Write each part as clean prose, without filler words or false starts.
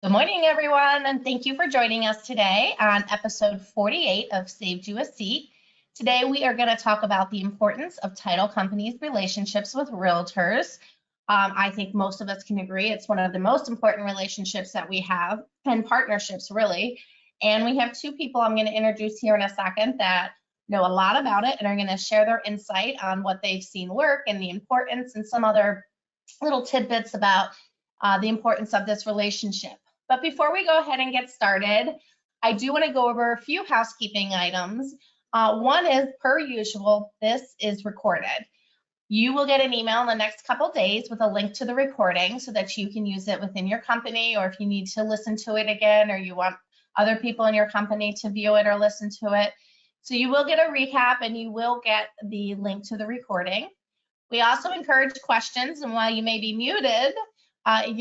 Good morning, everyone, and thank you for joining us today on episode 48 of Saved You a Seat. Today, we are going to talk about the importance of title companies' relationships with realtors. I think most of us can agree it's one of the most important relationships that we have, and partnerships, really. And we have two people I'm going to introduce here in a second that know a lot about it and are going to share their insight on what they've seen work and the importance and some other little tidbits about the importance of this relationship. But before we go ahead and get started, I do want to go over a few housekeeping items. One is, per usual, this is recorded. You will get an email in the next couple days with a link to the recording so that you can use it within your company, or if you need to listen to it again, or you want other people in your company to view it or listen to it. So you will get a recap and you will get the link to the recording. We also encourage questions, and while you may be muted,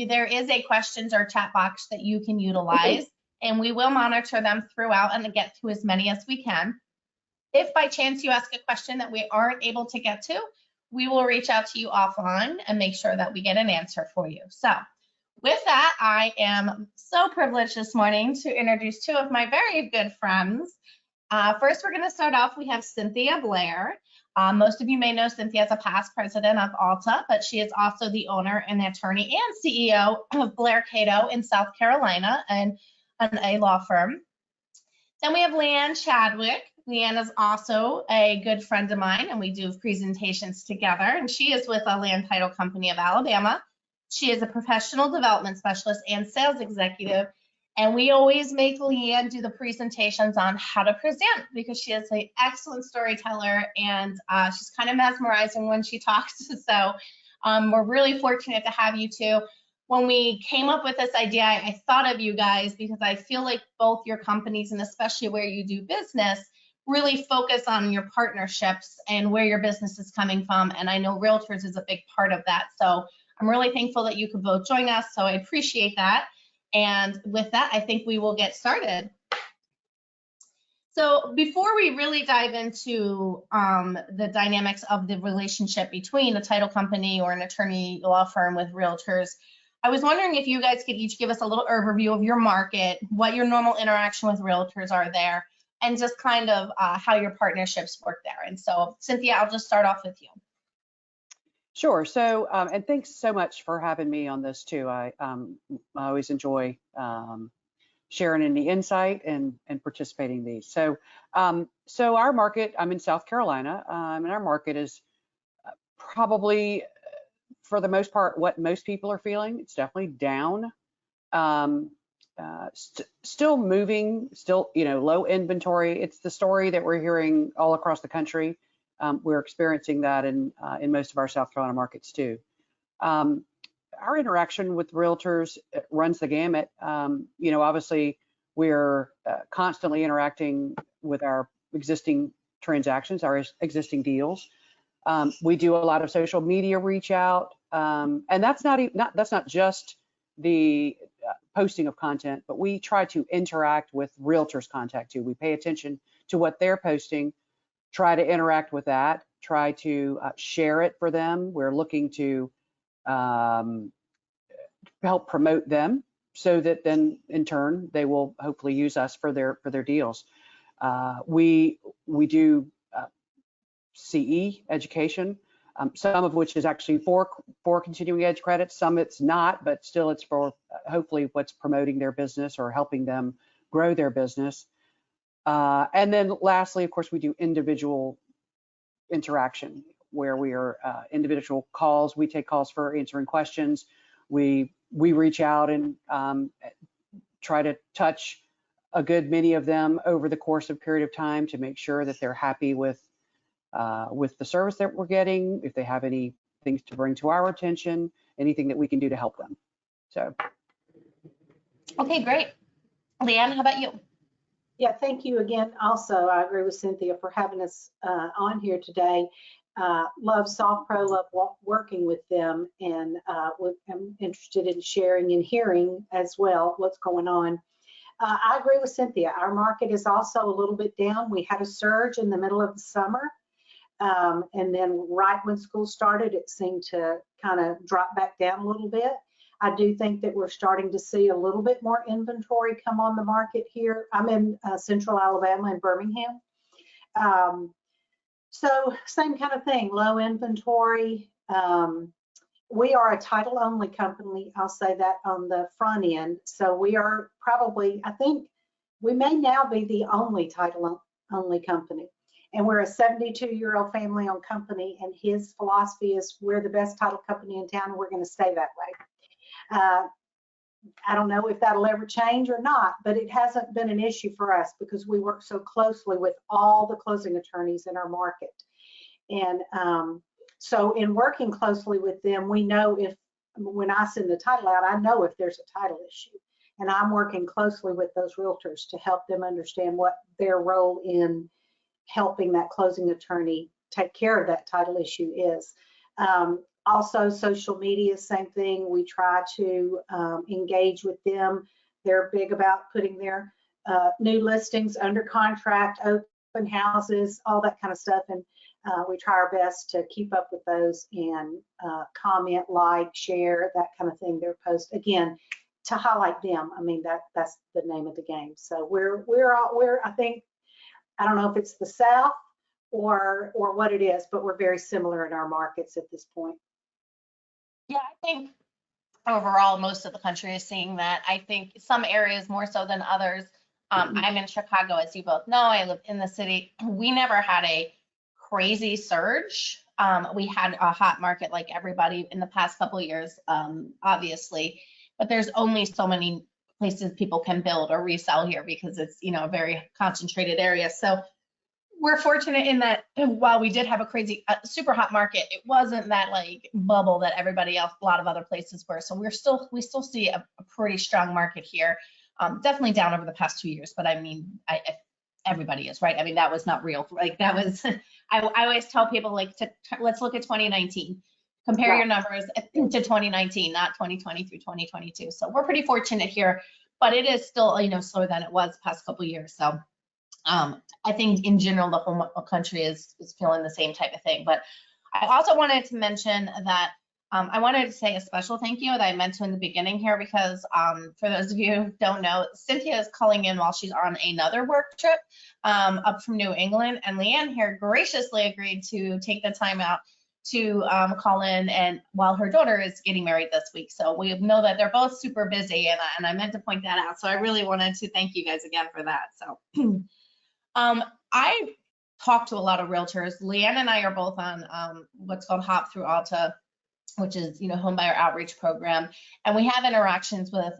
there is a questions or chat box that you can utilize, and we will monitor them throughout and get to as many as we can. If by chance you ask a question that we aren't able to get to, we will reach out to you offline and make sure that we get an answer for you. So with that, I am so privileged this morning to introduce two of my very good friends. First, we're going to start off. We have Cynthia Blair. Most of you may know Cynthia as a past president of Alta, but she is also the owner and attorney and CEO of Blair Cato in South Carolina and a law firm. Then we have Lea Ann Chadwick. Lea Ann is also a good friend of mine, and we do presentations together, and she is with a land title company of Alabama. She is a professional development specialist and sales executive. And we always make Lea Ann do the presentations on how to present because she is an excellent storyteller and she's kind of mesmerizing when she talks. So we're really fortunate to have you two. When we came up with this idea, I thought of you guys because I feel like both your companies, and especially where you do business, really focus on your partnerships and where your business is coming from. And I know Realtors is a big part of that. So I'm really thankful that you could both join us. So I appreciate that. And with that, I think we will get started. So before we really dive into the dynamics of the relationship between a title company or an attorney law firm with realtors, I was wondering if you guys could each give us a little overview of your market, what your normal interaction with realtors are there, and just kind of how your partnerships work there. And so, Cynthia, I'll just start off with you. Sure. So, and thanks so much for having me on this too. I always enjoy sharing any insight and participating in these. So, so our market, I'm in South Carolina, and our market is probably, for the most part, what most people are feeling. It's definitely down. Still moving, still, low inventory. It's the story that we're hearing all across the country. We're experiencing that in most of our South Carolina markets too. Our interaction with realtors runs the gamut. Obviously we're constantly interacting with our existing transactions, our existing deals. We do a lot of social media reach out, and that's not just the posting of content, but we try to interact with realtors' contact too. We pay attention to what they're posting, try to interact with that, try to share it for them. We're looking to help promote them so that then in turn they will hopefully use us for their deals. We do CE education, some of which is actually for continuing ed credits, some it's not, but still it's for hopefully what's promoting their business or helping them grow their business. And then lastly, of course, we do individual interaction where we are individual calls. We take calls for answering questions. We reach out and try to touch a good many of them over the course of a period of time to make sure that they're happy with the service that we're getting, if they have any things to bring to our attention, anything that we can do to help them. So. Okay, great. Lea Ann, how about you? Yeah, thank you again. Also, I agree with Cynthia for having us on here today. Love SoftPro, love working with them, and I'm interested in sharing and hearing as well what's going on. I agree with Cynthia. Our market is also a little bit down. We had a surge in the middle of the summer, and then right when school started, it seemed to kind of drop back down a little bit. I do think that we're starting to see a little bit more inventory come on the market here. I'm in central Alabama in Birmingham. So same kind of thing, low inventory. We are a title only company. I'll say that on the front end. So we are probably, I think we may now be the only title only company. And we're a 72-year-old family-owned company, and his philosophy is we're the best title company in town, and we're going to stay that way. I don't know if that'll ever change or not, but it hasn't been an issue for us because we work so closely with all the closing attorneys in our market. And so in working closely with them, we know if, when I send the title out, I know if there's a title issue. And I'm working closely with those realtors to help them understand what their role in helping that closing attorney take care of that title issue is. Also, social media, same thing. We try to engage with them. They're big about putting their new listings under contract, open houses, all that kind of stuff. And we try our best to keep up with those and comment, like, share, that kind of thing. Their post, again, to highlight them. I mean, that's the name of the game. So we're I think, I don't know if it's the South or what it is, but we're very similar in our markets at this point. Yeah, I think overall most of the country is seeing that. I think some areas more so than others. I'm in Chicago, as you both know. I live in the city. We never had a crazy surge. We had a hot market like everybody in the past couple of years, obviously, but there's only so many places people can build or resell here because it's, you know, a very concentrated area. So we're fortunate in that while we did have a crazy, super hot market, it wasn't that like bubble that everybody else, a lot of other places were. So we still see a pretty strong market here. Definitely down over the past 2 years, but I mean, everybody is, right? I mean, that was not real. Like that was, I always tell people like, let's look at 2019. Compare your numbers to 2019, not 2020 through 2022. So we're pretty fortunate here, but it is still, you know, slower than it was the past couple of years. So I think in general, the whole country is feeling the same type of thing. But I also wanted to mention that I wanted to say a special thank you that I meant to in the beginning here, because for those of you who don't know, Cynthia is calling in while she's on another work trip up from New England, and Lea Ann here graciously agreed to take the time out to call in, and while her daughter is getting married this week. So we know that they're both super busy, and I meant to point that out. So I really wanted to thank you guys again for that. So I talk to a lot of realtors. Lea Ann and I are both on what's called Hop Through Alta, which is, you know, home buyer outreach program. And we have interactions with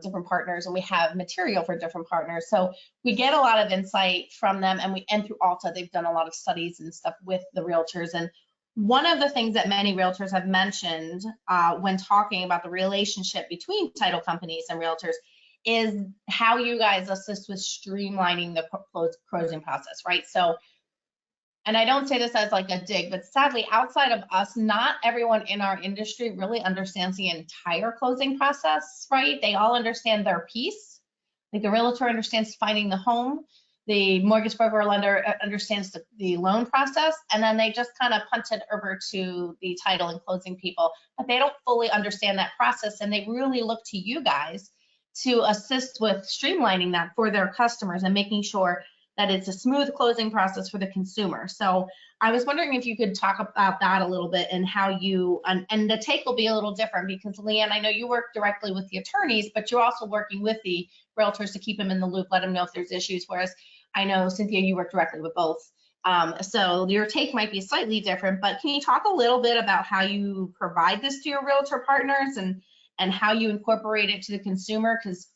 different partners, and we have material for different partners. So we get a lot of insight from them, and through Alta, they've done a lot of studies and stuff with the realtors. And one of the things that many realtors have mentioned when talking about the relationship between title companies and realtors is how you guys assist with streamlining the closing process, right? So, and I don't say this as like a dig, but sadly, outside of us, not everyone in our industry really understands the entire closing process, right? They all understand their piece. Like the realtor understands finding the home, the mortgage broker or lender understands the loan process, and then they just kind of punt it over to the title and closing people, but they don't fully understand that process, and they really look to you guys to assist with streamlining that for their customers and making sure that it's a smooth closing process for the consumer. So I was wondering if you could talk about that a little bit and how you, and the take will be a little different because Lea Ann, I know you work directly with the attorneys, but you're also working with the realtors to keep them in the loop, let them know if there's issues, whereas I know, Cynthia, you work directly with both. So your take might be slightly different, but can you talk a little bit about how you provide this to your realtor partners and how you incorporate it to the consumer? Because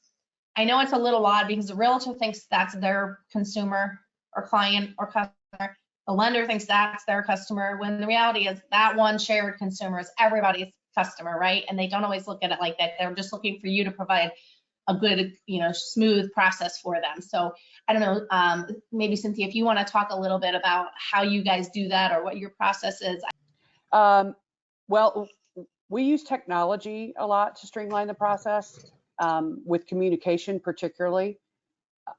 I know it's a little odd because the realtor thinks that's their consumer or client or customer. The lender thinks that's their customer, when the reality is that one shared consumer is everybody's customer, right? And they don't always look at it like that. They're just looking for you to provide a good, you know, smooth process for them. So I don't know, maybe Cynthia, if you want to talk a little bit about how you guys do that or what your process is. Well, we use technology a lot to streamline the process with communication particularly.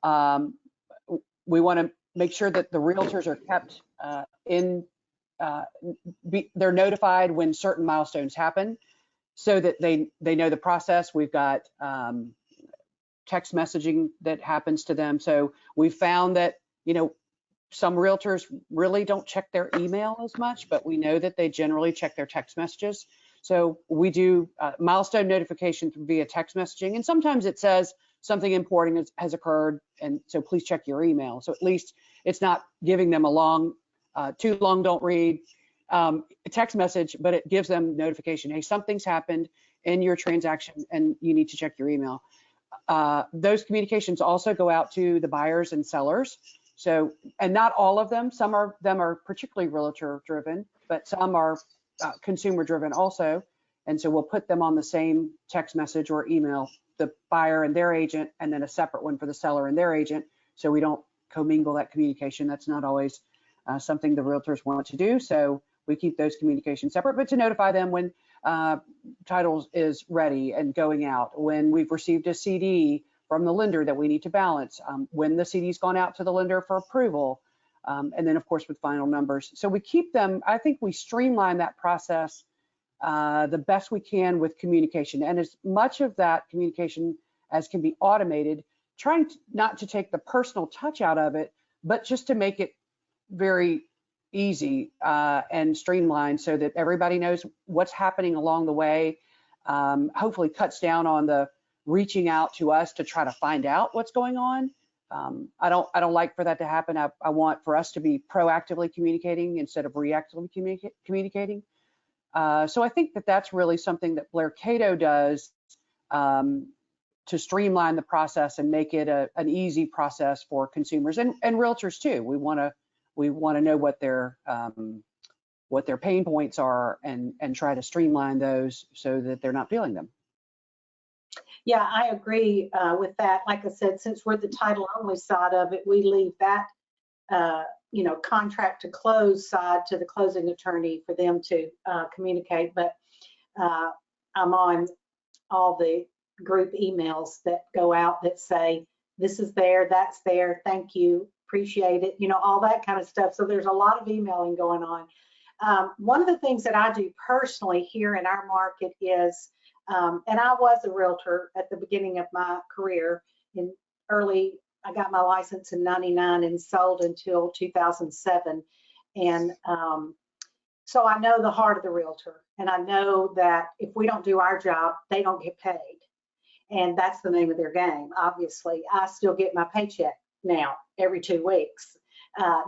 We want to make sure that the realtors are kept they're notified when certain milestones happen. so that they know the process. We've got text messaging that happens to them. So we found that, you know, some realtors really don't check their email as much, but we know that they generally check their text messages. So we do milestone notification via text messaging, and sometimes it says something important has occurred, and so please check your email. So at least it's not giving them a long, too long, don't read text message, but it gives them notification, hey, something's happened in your transaction and you need to check your email. Those communications also go out to the buyers and sellers. So, and not all of them, some of them are particularly realtor driven, but some are consumer driven also. And so we'll put them on the same text message or email, the buyer and their agent, and then a separate one for the seller and their agent. So we don't commingle that communication. That's not always something the realtors want to do. So we keep those communications separate, but to notify them when title is ready and going out, when we've received a CD from the lender that we need to balance, when the CD's gone out to the lender for approval, and then of course with final numbers. So we keep them, I think we streamline that process the best we can with communication, and as much of that communication as can be automated, trying not to take the personal touch out of it, but just to make it very easy and streamlined so that everybody knows what's happening along the way. Hopefully cuts down on the reaching out to us to try to find out what's going on. I don't like for that to happen. I want for us to be proactively communicating instead of reactively communicating. So I think that that's really something that Blair Cato does to streamline the process and make it an easy process for consumers and realtors too. We want to know what their pain points are and try to streamline those so that they're not feeling them. Yeah, I agree with that. Like I said, since we're the title only side of it, we leave that, you know, contract to close side to the closing attorney for them to communicate. But I'm on all the group emails that go out that say, this is there, that's there, thank you, appreciate it, you know, all that kind of stuff. So there's a lot of emailing going on. One of the things that I do personally here in our market is, and I was a realtor at the beginning of my career I got my license in '99 and sold until 2007. And so I know the heart of the realtor, and I know that if we don't do our job, they don't get paid. And that's the name of their game. Obviously, I still get my paycheck now every 2 weeks.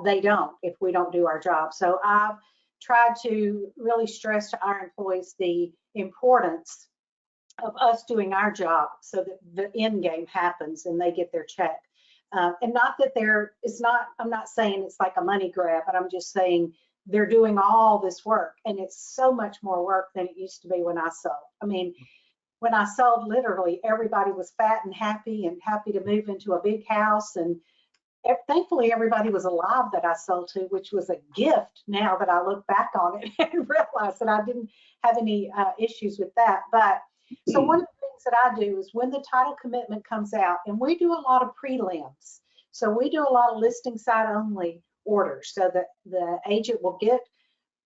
They don't if we don't do our job. So I've tried to really stress to our employees the importance of us doing our job so that the end game happens and they get their check. And not that I'm not saying it's like a money grab, but I'm just saying they're doing all this work, and it's so much more work than it used to be when I sold. I mean, when I sold, literally everybody was fat and happy to move into a big house. And thankfully everybody was alive that I sold to, which was a gift now that I look back on it and realize that I didn't have any issues with that. But so one of the things that I do is when the title commitment comes out, and we do a lot of prelims. So we do a lot of listing side only orders so that the agent will get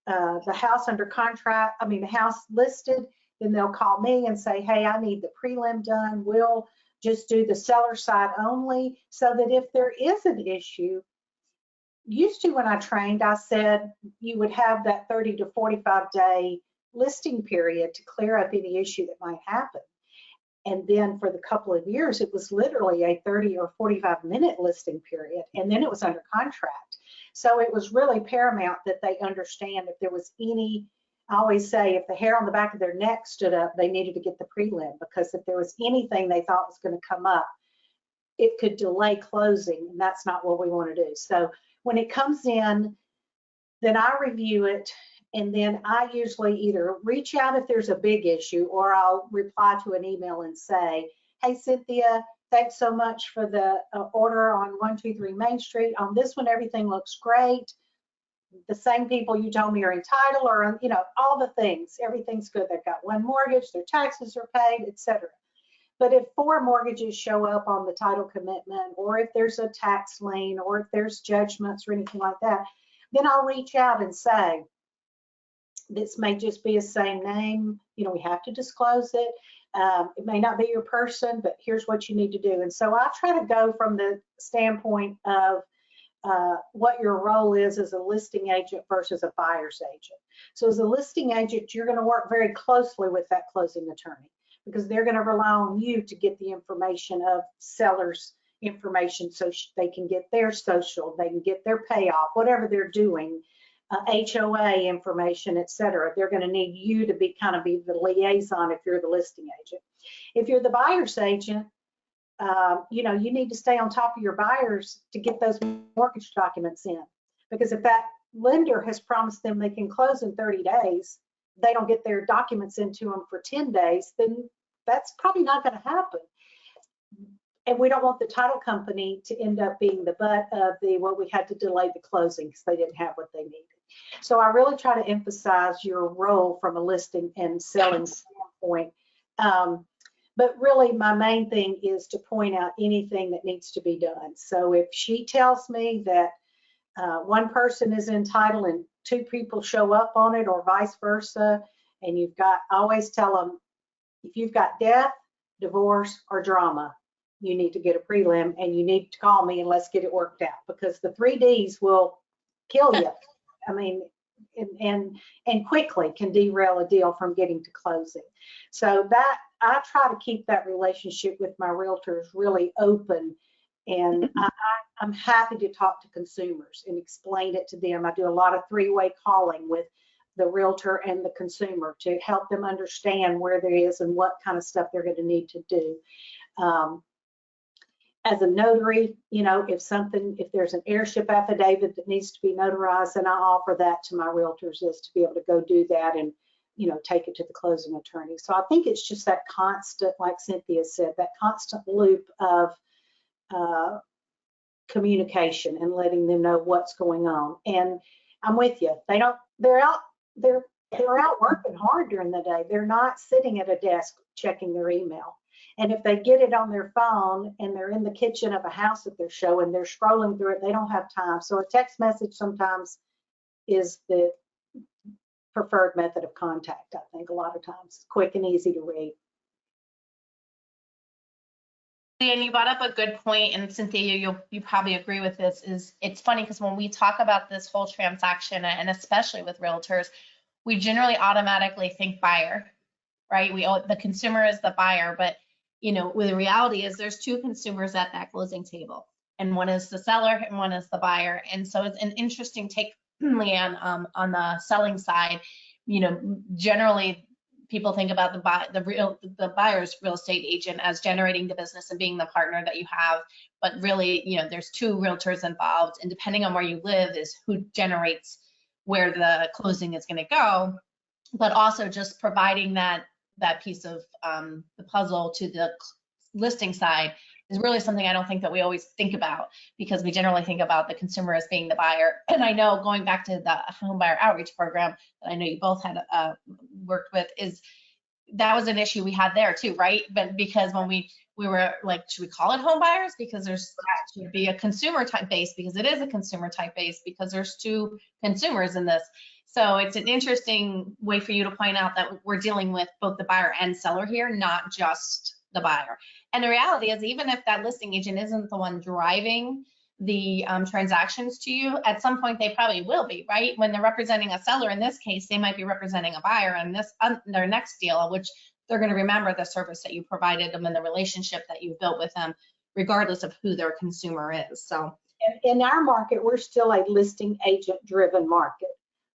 the house under contract, the house listed, then they'll call me and say, hey, I need the prelim done. We'll just do the seller side only, so that if there is an issue, used to when I trained, I said you would have that 30 to 45 day listing period to clear up any issue that might happen. And then for the couple of years, it was literally a 30 or 45 minute listing period. And then it was under contract. So it was really paramount that they understand if there was any, I always say if the hair on the back of their neck stood up, they needed to get the prelim, because if there was anything they thought was going to come up, it could delay closing, and that's not what we want to do. So when it comes in, then I review it, and then I usually either reach out if there's a big issue, or I'll reply to an email and say, hey, Cynthia, thanks so much for the order on 123 Main Street. On this one, everything looks great. The same people you told me are in title, or, you know, all the things, everything's good. They've got one mortgage, their taxes are paid, etc. But if 4 mortgages show up on the title commitment, or if there's a tax lien, or if there's judgments or anything like that, then I'll reach out and say, this may just be a same name. You know, we have to disclose it. It may not be your person, but here's what you need to do. And so I try to go from the standpoint of what your role is as a listing agent versus a buyer's agent. So as a listing agent, you're going to work very closely with that closing attorney because they're going to rely on you to get the information of sellers' information so they can get their social, they can get their payoff, whatever they're doing, HOA information, et cetera. They're going to need you to be the liaison if you're the listing agent. If you're the buyer's agent, you know, you need to stay on top of your buyers to get those mortgage documents in. Because if that lender has promised them they can close in 30 days, they don't get their documents into them for 10 days, then that's probably not going to happen. And we don't want the title company to end up being the butt of well, we had to delay the closing because they didn't have what they needed. So I really try to emphasize your role from a listing and selling standpoint. But really, my main thing is to point out anything that needs to be done. So if she tells me that one person is entitled and two people show up on it or vice versa, and I always tell them, if you've got death, divorce, or drama, you need to get a prelim and you need to call me and let's get it worked out because the 3 Ds will kill you. I mean, and quickly can derail a deal from getting to closing. So that I try to keep that relationship with my realtors really open, and I'm happy to talk to consumers and explain it to them. I do a lot of three-way calling with the realtor and the consumer to help them understand where there is and what kind of stuff they're going to need to do. As a notary, you know, if there's an heirship affidavit that needs to be notarized, and I offer that to my realtors is to be able to go do that and, you know, take it to the closing attorney. So I think it's just that constant, like Cynthia said, that constant loop of communication and letting them know what's going on. And I'm with you. They're out working hard during the day. They're not sitting at a desk checking their email. And if they get it on their phone and they're in the kitchen of a house that they're showing, they're scrolling through it, they don't have time. So a text message sometimes is the preferred method of contact, I think, a lot of times. Quick and easy to read. And you brought up a good point, and Cynthia, you probably agree with this, is it's funny because when we talk about this whole transaction, and especially with realtors, we generally automatically think buyer, right? The consumer is the buyer, but you know, the reality is there's two consumers at that closing table, and one is the seller and one is the buyer. And so it's an interesting take, Lea Ann, on the selling side. You know, generally people think about the buyer's real estate agent as generating the business and being the partner that you have, but really, you know, there's two realtors involved, and depending on where you live is who generates where the closing is going to go, but also just providing that piece of the puzzle to the listing side is really something I don't think that we always think about, because we generally think about the consumer as being the buyer. And I know, going back to the home buyer outreach program that I know you both had worked with, is that was an issue we had there too, right? But because when we were like, should we call it home buyers? Because that should be a consumer type base, because it is a consumer type base, because there's two consumers in this. So it's an interesting way for you to point out that we're dealing with both the buyer and seller here, not just the buyer. And the reality is, even if that listing agent isn't the one driving the transactions to you, at some point they probably will be, right? When they're representing a seller, in this case, they might be representing a buyer in their next deal, which they're going to remember the service that you provided them and the relationship that you built with them, regardless of who their consumer is. So in our market, we're still a listing agent driven market.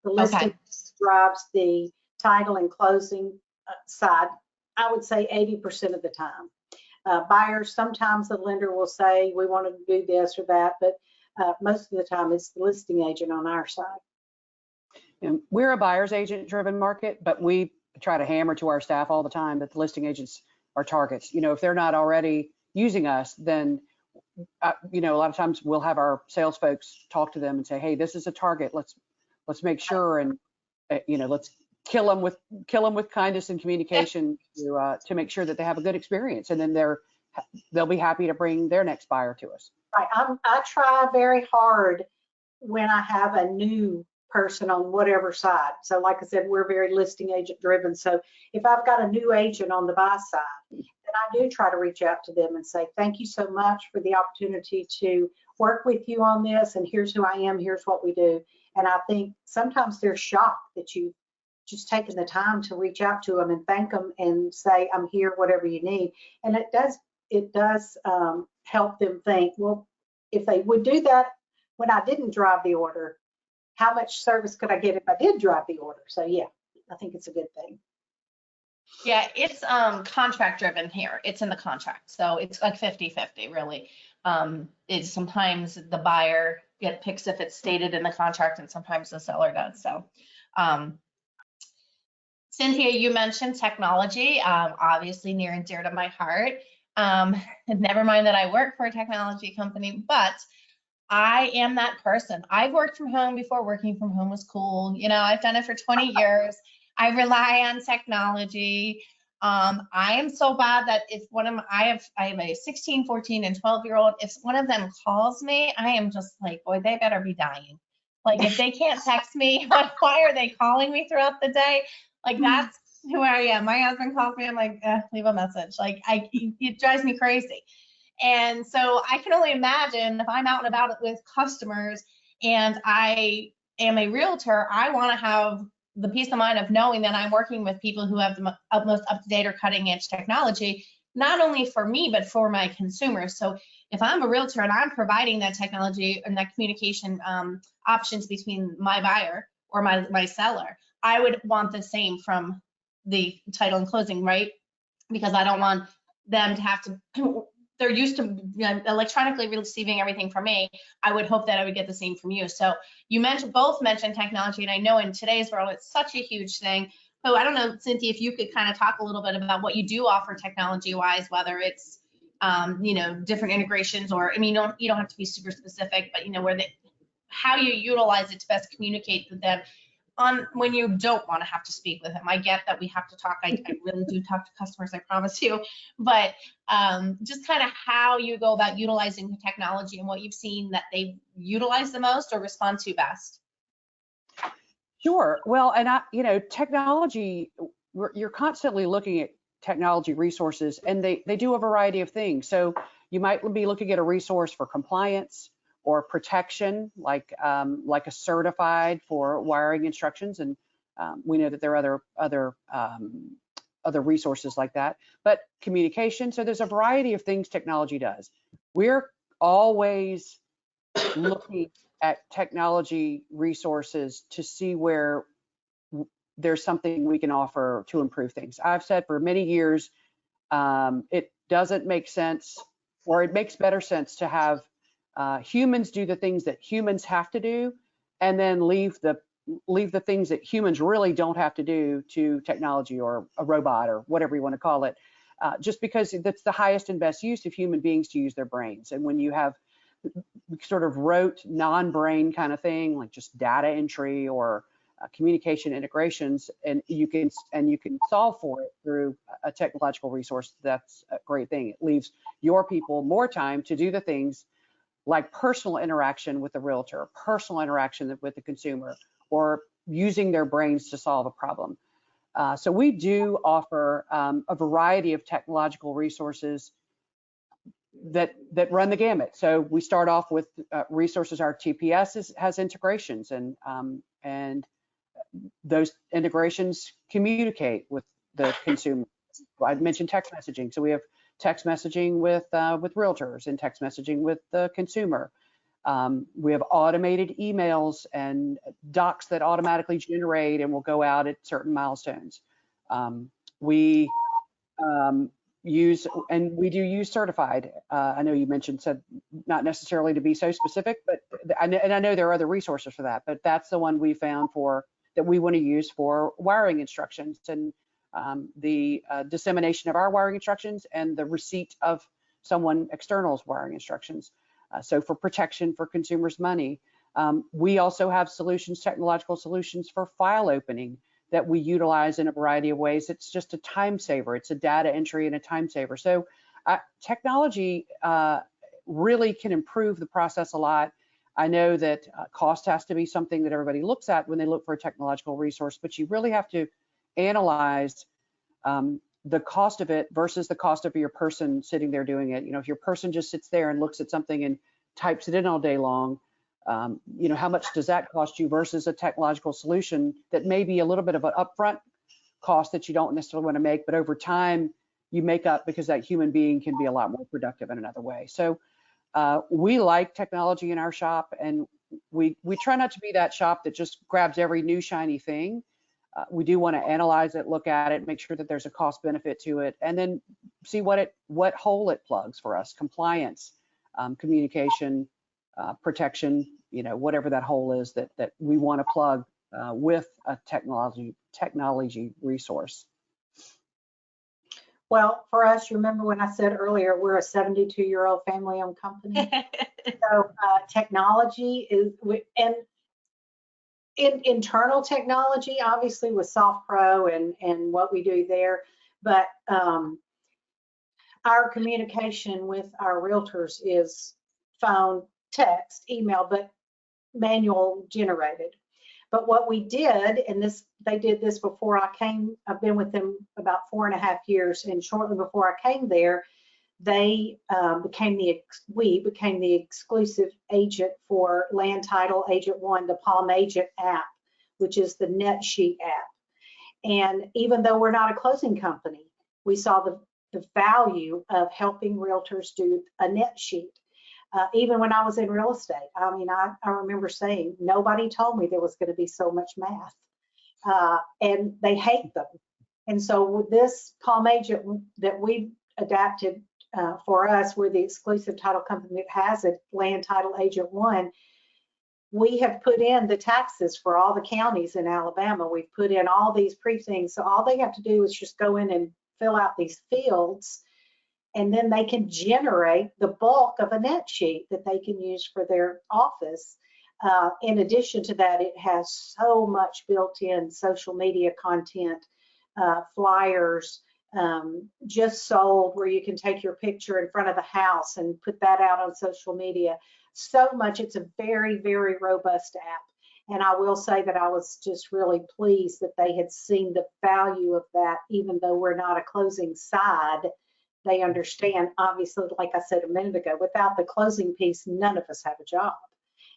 The listing drives the title and closing side, I would say 80% of the time. Buyers, sometimes the lender will say, we want to do this or that, but most of the time it's the listing agent on our side. And we're a buyer's agent driven market, but we try to hammer to our staff all the time that the listing agents are targets. You know, if they're not already using us, then you know, a lot of times we'll have our sales folks talk to them and say, hey, this is a target. Let's make sure, and you know, let's kill them with kindness and communication to make sure that they have a good experience, and then they'll be happy to bring their next buyer to us. Right. I try very hard when I have a new person on whatever side. So like I said, we're very listing agent driven. So if I've got a new agent on the buy side, then I do try to reach out to them and say, thank you so much for the opportunity to work with you on this. And here's who I am. Here's what we do. And I think sometimes they're shocked that you've just taken the time to reach out to them and thank them and say, I'm here, whatever you need. And it does help them think, well, if they would do that when I didn't drive the order, how much service could I get if I did drive the order? So yeah, I think it's a good thing. Yeah, it's contract driven here. It's in the contract. So it's like 50-50 really. It's sometimes the buyer picks if it's stated in the contract and sometimes the seller does. So Cynthia, you mentioned technology, obviously near and dear to my heart. Never mind that I work for a technology company, but I am that person. I've worked from home before working from home was cool. You know, I've done it for 20 years. I rely on technology. I am so bad that if one of my, I have a 16, 14, and 12-year-old, if one of them calls me, I am just like, boy, they better be dying. Like if they can't text me, why are they calling me throughout the day? Like that's who I am. My husband calls me, I'm like, leave a message. Like it drives me crazy. And so I can only imagine if I'm out and about with customers and I am a realtor, I want to have the peace of mind of knowing that I'm working with people who have the most up-to-date or cutting-edge technology, not only for me, but for my consumers. So if I'm a realtor and I'm providing that technology and that communication options between my buyer or my seller, I would want the same from the title and closing, right? Because I don't want them to have to, they're used to electronically receiving everything from me. I would hope that I would get the same from you. So you both mentioned technology, and I know in today's world, it's such a huge thing. So I don't know, Cynthia, if you could kind of talk a little bit about what you do offer technology-wise, whether it's, you know, different integrations or, I mean, you don't have to be super specific, but, you know, how you utilize it to best communicate with them on when you don't want to have to speak with them. I get that we have to talk. I really do talk to customers, I promise you. But just kind of how you go about utilizing the technology and what you've seen that they utilize the most or respond to best. Sure. Well, and you know, technology, you're constantly looking at technology resources, and they do a variety of things. So you might be looking at a resource for compliance or protection, like a certified for wiring instructions, and we know that there are other resources like that. But communication, so there's a variety of things technology does. We're always looking at technology resources to see where there's something we can offer to improve things. I've said for many years, it doesn't make sense, or it makes better sense to have humans do the things that humans have to do, and then leave the things that humans really don't have to do to technology or a robot or whatever you want to call it, just because that's the highest and best use of human beings to use their brains. And when you have sort of rote non-brain kind of thing, like just data entry or communication integrations, and you can solve for it through a technological resource, that's a great thing. It leaves your people more time to do the things like personal interaction with the realtor, personal interaction with the consumer, or using their brains to solve a problem. So we do offer a variety of technological resources that run the gamut. So we start off with resources. Our TPS has integrations, and those integrations communicate with the consumer. I mentioned text messaging, so we have text messaging with realtors and text messaging with the consumer. We have automated emails and docs that automatically generate and will go out at certain milestones. We use certified. I know you said not necessarily to be so specific, but I know there are other resources for that, but that's the one we found that we want to use for wiring instructions and the dissemination of our wiring instructions and the receipt of someone external's wiring instructions. So for protection for consumers' money, we also have technological solutions for file opening that we utilize in a variety of ways. It's just a time saver. It's a data entry and a time saver. So technology really can improve the process a lot. I know that cost has to be something that everybody looks at when they look for a technological resource, but you really have to analyze the cost of it versus the cost of your person sitting there doing it. You know, if your person just sits there and looks at something and types it in all day long, you know, how much does that cost you versus a technological solution that may be a little bit of an upfront cost that you don't necessarily want to make, but over time you make up because that human being can be a lot more productive in another way. So we like technology in our shop, and we try not to be that shop that just grabs every new shiny thing. We do want to analyze it, look at it, make sure that there's a cost benefit to it, and then see what hole it plugs for us: compliance, communication, protection, you know, whatever that hole is that we want to plug with a technology resource. Well, for us, remember when I said earlier, we're a 72-year-old family-owned company. So technology is, and in internal technology, obviously with SoftPro and what we do there, but our communication with our realtors is phone, text, email, but manual generated. But what we did, and they did this before I came, I've been with them about 4.5 years, and shortly before I came there, we became the exclusive agent for Land Title Agent One, the Palm Agent app, which is the net sheet app. And even though we're not a closing company, we saw the value of helping realtors do a net sheet. Even when I was in real estate, I mean, I remember saying, nobody told me there was going to be so much math, and they hate them. And so with this Palm Agent that we adapted for us, we're the exclusive title company that has it, Land Title Agent One. We have put in the taxes for all the counties in Alabama. We've put in all these pre-things. So all they have to do is just go in and fill out these fields, and then they can generate the bulk of a net sheet that they can use for their office. In addition to that, it has so much built-in social media content, flyers, just sold, where you can take your picture in front of the house and put that out on social media. So much. It's a very, very robust app. And I will say that I was just really pleased that they had seen the value of that, even though we're not a closing side. They understand, obviously, like I said a minute ago, without the closing piece, none of us have a job.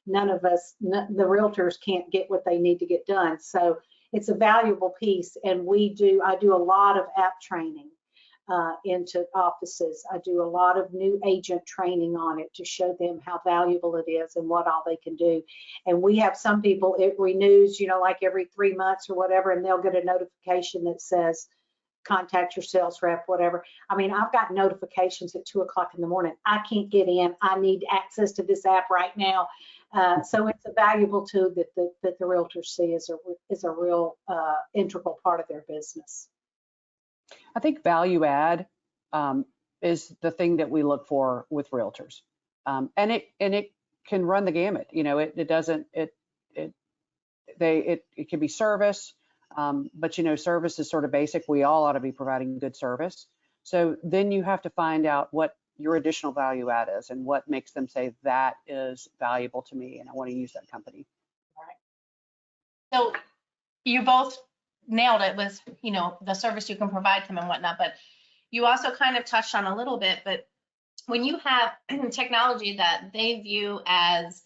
None of us, the realtors can't get what they need to get done. So it's a valuable piece. And I do a lot of app training into offices. I do a lot of new agent training on it to show them how valuable it is and what all they can do. And we have some people, it renews, you know, like every 3 months or whatever, and they'll get a notification that says, contact your sales rep, whatever. I mean, I've got notifications at 2 o'clock in the morning. I can't get in. I need access to this app right now. So it's a valuable tool that the realtors see as a real integral part of their business. I think value add is the thing that we look for with realtors, and it can run the gamut. You know, it can be service. But you know, service is sort of basic. We all ought to be providing good service. So then you have to find out what your additional value add is and what makes them say that is valuable to me and I want to use that company. All right. So you both nailed it with, you know, the service you can provide them and whatnot, but you also kind of touched on a little bit, but when you have technology that they view as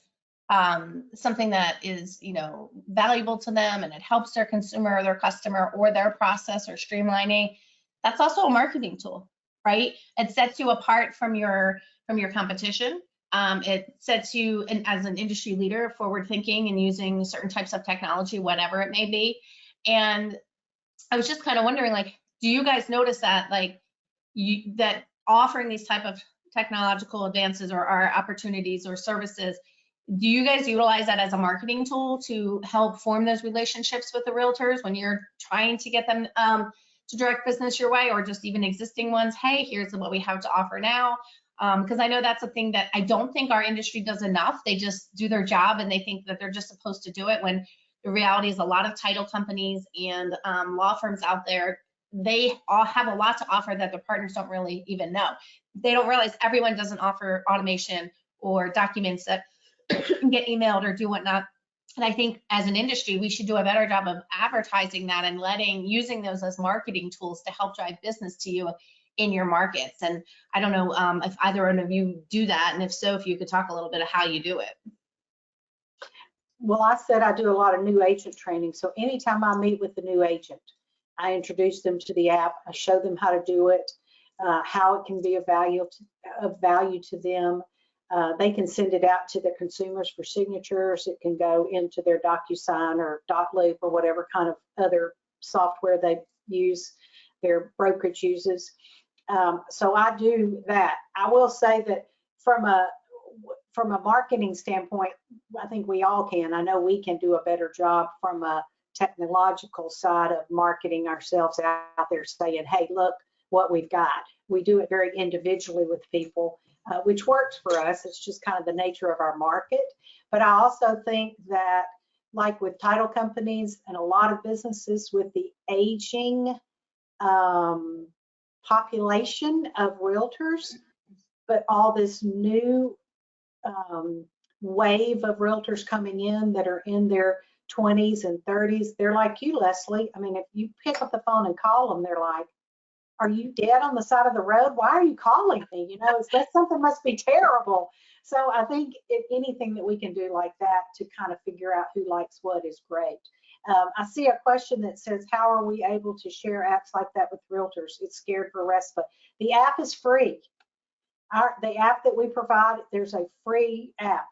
something that is, you know, valuable to them and it helps their consumer or their customer or their process or streamlining, that's also a marketing tool, right? It sets you apart from your competition. It sets you as an industry leader, forward thinking and using certain types of technology, whatever it may be. And I was just kind of wondering, like, do you guys notice that, like, that offering these type of technological advances or opportunities or services, do you guys utilize that as a marketing tool to help form those relationships with the realtors when you're trying to get them to direct business your way, or just even existing ones? Hey, here's what we have to offer now. Because I know that's a thing that I don't think our industry does enough. They just do their job and they think that they're just supposed to do it, when the reality is a lot of title companies and law firms out there, they all have a lot to offer that their partners don't really even know. They don't realize everyone doesn't offer automation or documents that get emailed or do whatnot. And I think as an industry, we should do a better job of advertising that and using those as marketing tools to help drive business to you in your markets. And I don't know if either one of you do that, and if so, if you could talk a little bit of how you do it. Well, I said I do a lot of new agent training. So anytime I meet with a new agent, I introduce them to the app. I show them how to do it, how it can be of value to them. They can send it out to their consumers for signatures. It can go into their DocuSign or Dotloop or whatever kind of other software they use, their brokerage uses. So I do that. I will say that from a marketing standpoint, I think we all can. I know we can do a better job from a technological side of marketing ourselves out there, saying, hey, look what we've got. We do it very individually with people, which works for us. It's just kind of the nature of our market. But I also think that, like with title companies and a lot of businesses, with the aging population of realtors, but all this new wave of realtors coming in that are in their 20s and 30s, they're like you, Leslie. I mean, if you pick up the phone and call them, they're like, are you dead on the side of the road? Why are you calling me? You know, that something must be terrible. So I think if anything that we can do like that to kind of figure out who likes what is great. I see a question that says, how are we able to share apps like that with realtors? It's scared for RESPA. The app is free. The app that we provide, there's a free app.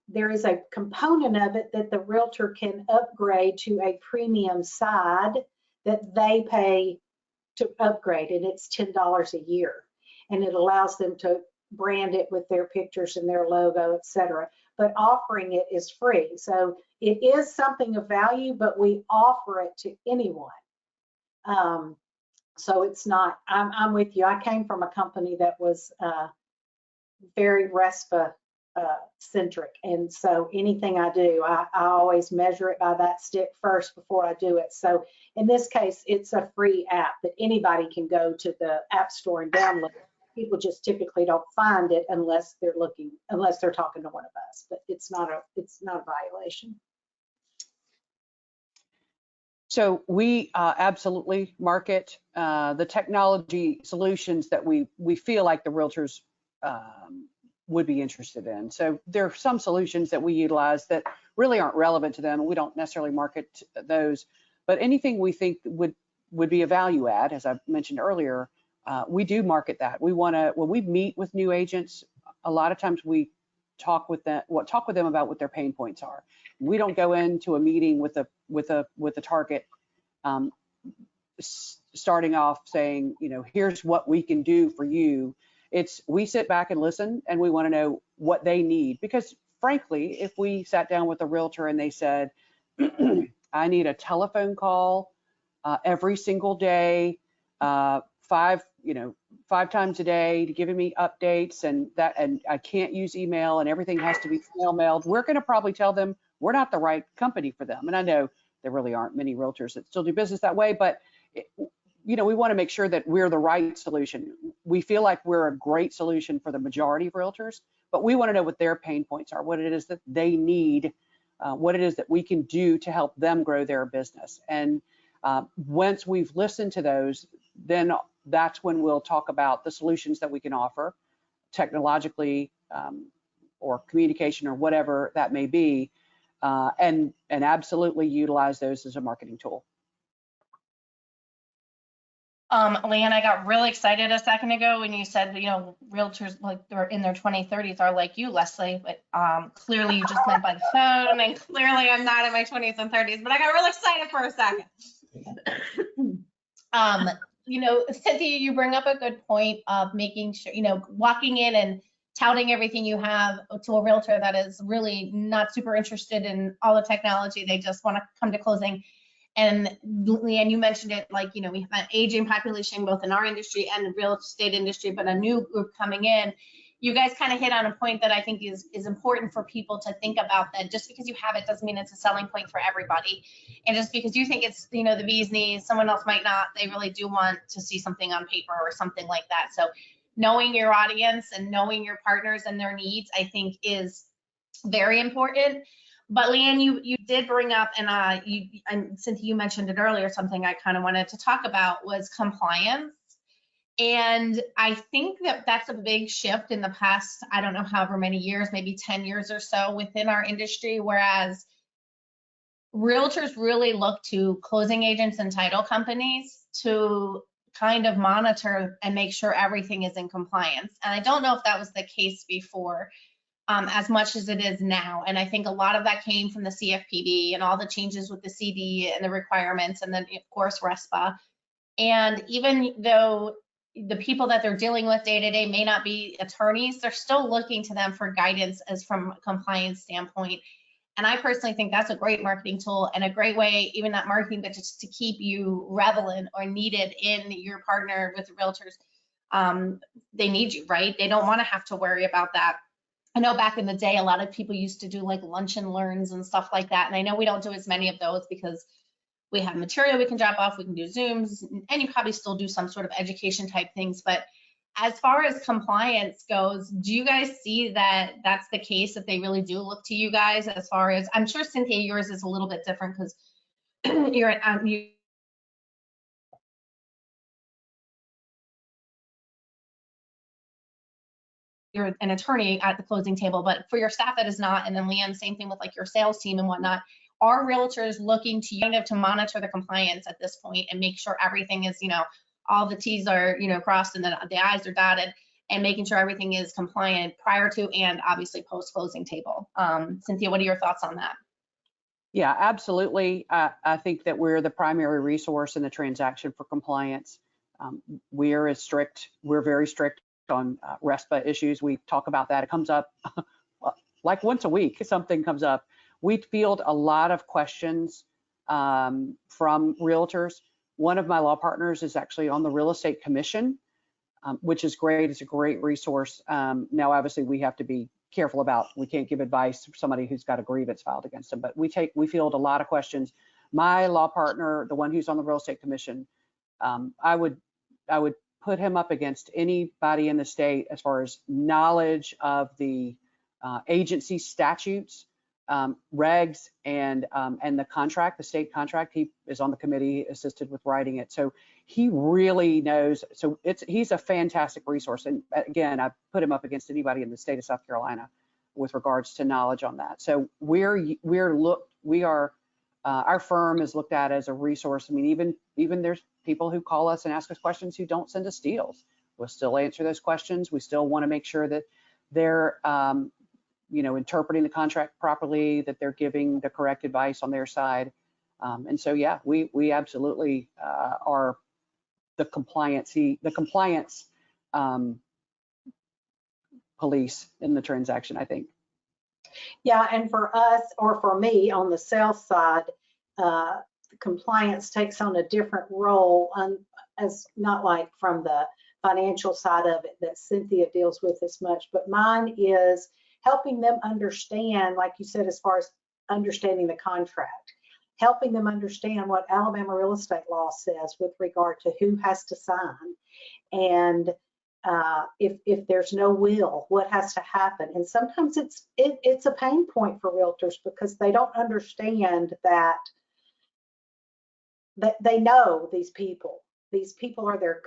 There is a component of it that the realtor can upgrade to a premium side that they pay to upgrade, and it's $10 a year. And it allows them to brand it with their pictures and their logo, etc. But offering it is free. So it is something of value, but we offer it to anyone. So it's not, I'm with you. I came from a company that was very RESPA centric. And so anything I do, I always measure it by that stick first before I do it. So in this case, it's a free app that anybody can go to the app store and download. People just typically don't find it unless they're talking to one of us, but it's not a violation. So we absolutely market the technology solutions that we feel like the realtors would be interested in. So there are some solutions that we utilize that really aren't relevant to them, and we don't necessarily market those. But anything we think would be a value add, as I mentioned earlier, we do market that. We want to, when we meet with new agents, a lot of times we talk with them about what their pain points are. We don't go into a meeting with a target starting off saying, you know, here's what we can do for you. We sit back and listen, and we want to know what they need, because frankly, if we sat down with a realtor and they said, I need a telephone call every single day, 5 times a day, to giving me updates, and I can't use email and everything has to be snail mailed, we're going to probably tell them we're not the right company for them. And I know there really aren't many realtors that still do business that way, but we want to make sure that we're the right solution. We feel like we're a great solution for the majority of realtors, but we want to know what their pain points are, what it is that they need, what it is that we can do to help them grow their business. And once we've listened to those, then that's when we'll talk about the solutions that we can offer technologically or communication or whatever that may be, and absolutely utilize those as a marketing tool. Lea Ann, I got really excited a second ago when you said, realtors like they're in their 20s, 30s are like you, Leslie, but clearly you just meant by the phone, and clearly I'm not in my 20s and 30s, but I got real excited for a second. Cynthia, you bring up a good point of making sure, walking in and touting everything you have to a realtor that is really not super interested in all the technology. They just want to come to closing. And Lea Ann, you mentioned it, like, we have an aging population both in our industry and the real estate industry, but a new group coming in. You guys kind of hit on a point that I think is important for people to think about, that just because you have it doesn't mean it's a selling point for everybody. And just because you think it's, the bee's knees, someone else might not. They really do want to see something on paper or something like that. So knowing your audience and knowing your partners and their needs, I think, is very important. But Lea Ann, you did bring up, and Cynthia, you mentioned it earlier, something I kind of wanted to talk about was compliance. And I think that that's a big shift in the past, I don't know, however many years, maybe 10 years or so within our industry, whereas realtors really look to closing agents and title companies to kind of monitor and make sure everything is in compliance. And I don't know if that was the case before as much as it is now. And I think a lot of that came from the CFPB and all the changes with the CD and the requirements, and then of course RESPA. And even though the people that they're dealing with day to day may not be attorneys, they're still looking to them for guidance as from a compliance standpoint. And I personally think that's a great marketing tool and a great way, even not marketing, but just to keep you relevant or needed in your partner with the realtors. They need you, right? They don't want to have to worry about that. I know back in the day, a lot of people used to do like lunch and learns and stuff like that. And I know we don't do as many of those because we have material we can drop off, we can do Zooms, and you probably still do some sort of education type things. But as far as compliance goes, do you guys see that that's the case, that they really do look to you guys as far as, I'm sure Cynthia, yours is a little bit different because you're an attorney at the closing table, but for your staff that is not, and then Lea Ann, same thing with like your sales team and whatnot, are realtors looking to you to monitor the compliance at this point and make sure everything is, all the T's are, crossed and the I's are dotted, and making sure everything is compliant prior to and obviously post closing table? Cynthia, what are your thoughts on that? Yeah, absolutely. I think that we're the primary resource in the transaction for compliance. We're very strict on RESPA issues. We talk about that. It comes up like once a week, something comes up. We field a lot of questions from realtors. One of my law partners is actually on the real estate commission, which is great. It's a great resource. Now, obviously, we have to be careful about, we can't give advice to somebody who's got a grievance filed against them, but we field a lot of questions. My law partner, the one who's on the real estate commission, I would put him up against anybody in the state as far as knowledge of the agency statutes, regs, and the contract, the state contract. He is on the committee, assisted with writing it. So he really knows. So he's a fantastic resource. And again, I put him up against anybody in the state of South Carolina with regards to knowledge on that. So our firm is looked at as a resource. I mean, even there's people who call us and ask us questions who don't send us deals. We'll still answer those questions. We still want to make sure that they're interpreting the contract properly, that they're giving the correct advice on their side. And so, yeah, we absolutely are the compliance police in the transaction, I think. Yeah, and for us, or for me on the sales side, compliance takes on a different role, as not like from the financial side of it that Cynthia deals with as much, but mine is helping them understand, like you said, as far as understanding the contract, helping them understand what Alabama real estate law says with regard to who has to sign, and if there's no will, what has to happen. And sometimes it's a pain point for realtors because they don't understand that they know these people. These people are their